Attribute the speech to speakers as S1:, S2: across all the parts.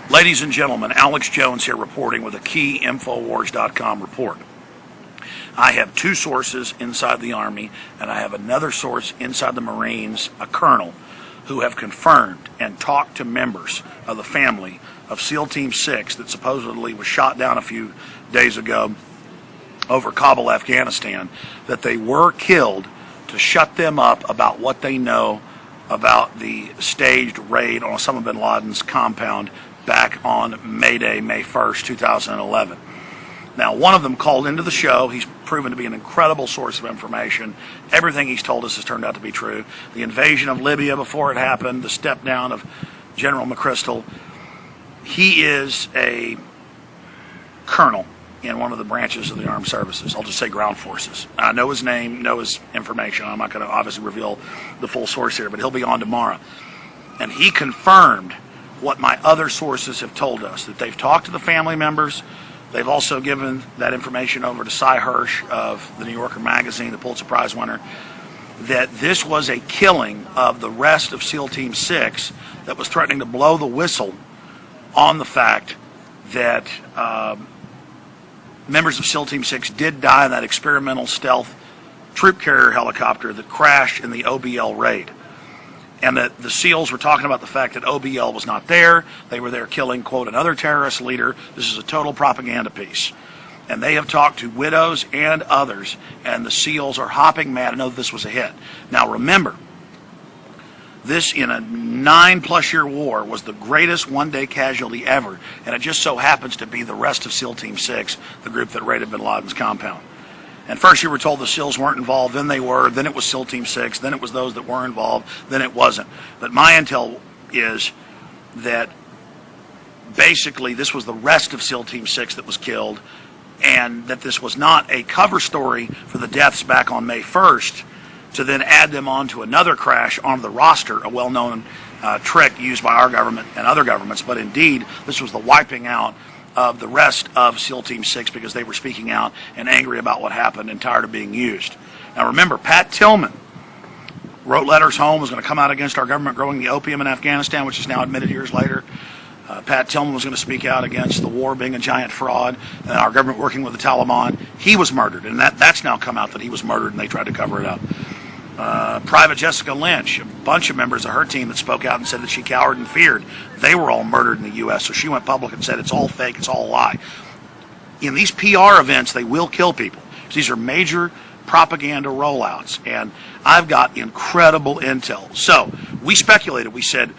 S1: Ladies and gentlemen, Alex Jones here reporting with a key Infowars.com report. I have two sources inside the Army, and I have another source inside the Marines, a colonel, who have confirmed and talked to members of the family of SEAL Team 6 that supposedly was shot down a few days ago over Kabul, Afghanistan, that they were killed to shut them up about what they know about the staged raid on Osama bin Laden's compound back on May Day, May 1st, 2011. Now, one of them called into the show. He's proven to be an incredible source of information. Everything he's told us has turned out to be true. The invasion of Libya before it happened, the step down of General McChrystal. He is a colonel in one of the branches of the armed services. I'll just say ground forces. I know his name, know his information. I'm not going to obviously reveal the full source here, but he'll be on tomorrow. And he confirmed what my other sources have told us, that they've talked to the family members. They've also given that information over to Cy Hirsch of the New Yorker magazine, the Pulitzer Prize winner, that this was a killing of the rest of SEAL Team 6 that was threatening to blow the whistle on the fact that members of SEAL Team 6 did die in that experimental stealth troop carrier helicopter that crashed in the OBL raid. And that the SEALs were talking about the fact that OBL was not there. They were there killing, quote, another terrorist leader. This is a total propaganda piece. And they have talked to widows and others, and the SEALs are hopping mad to know that this was a hit. Now remember, this in a 9+ year war was the greatest one-day casualty ever, and it just so happens to be the rest of SEAL Team 6, the group that raided bin Laden's compound. And first you were told the SEALs weren't involved, then they were, then it was SEAL Team 6, then it was those that were involved, then it wasn't. But my intel is that basically this was the rest of SEAL Team 6 that was killed, and that this was not a cover story for the deaths back on May 1st to then add them onto another crash onto the roster, a well-known trick used by our government and other governments. But indeed, this was the wiping out of the rest of SEAL Team 6 because they were speaking out and angry about what happened and tired of being used. Now remember, Pat Tillman wrote letters home, was going to come out against our government growing the opium in Afghanistan, which is now admitted years later. Pat Tillman was going to speak out against the war being a giant fraud and our government working with the Taliban. He was murdered, and that's now come out that he was murdered and they tried to cover it up. Private Jessica Lynch, a bunch of members of her team that spoke out and said that she cowered and feared. They were all murdered in the U.S., so she went public and said it's all fake, it's all a lie. In these PR events, they will kill people. These are major propaganda rollouts, and I've got incredible intel. So we speculated. We said,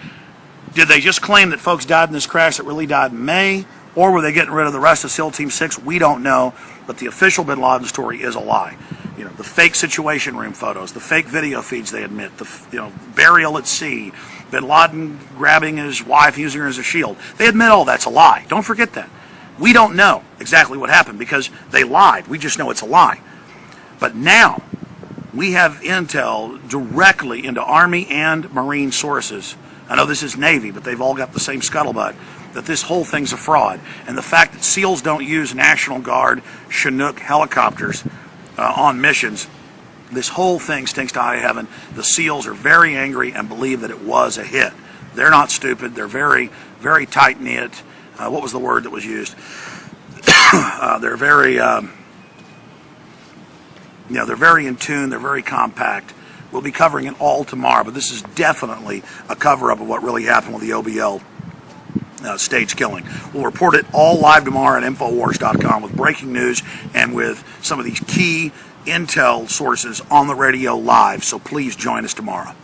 S1: did they just claim that folks died in this crash that really died in May, or were they getting rid of the rest of SEAL Team 6? We don't know, but the official bin Laden story is a lie. You know, the fake Situation Room photos, the fake video feeds they admit, the burial at sea, bin Laden grabbing his wife, using her as a shield. They admit all that's a lie. Don't forget that. We don't know exactly what happened because they lied. We just know it's a lie. But now we have intel directly into Army and Marine sources. I know this is Navy, but they've all got the same scuttlebutt, that this whole thing's a fraud. And the fact that SEALs don't use National Guard Chinook helicopters on missions, this whole thing stinks to high heaven. The SEALs are very angry and believe that it was a hit. They're not stupid. They're very, very tight-knit. What was the word that was used? They're very, they're very in tune. They're very compact. We'll be covering it all tomorrow, but this is definitely a cover-up of what really happened with the OBL stage killing. We'll report it all live tomorrow at Infowars.com with breaking news and with some of these key intel sources on the radio live, so please join us tomorrow.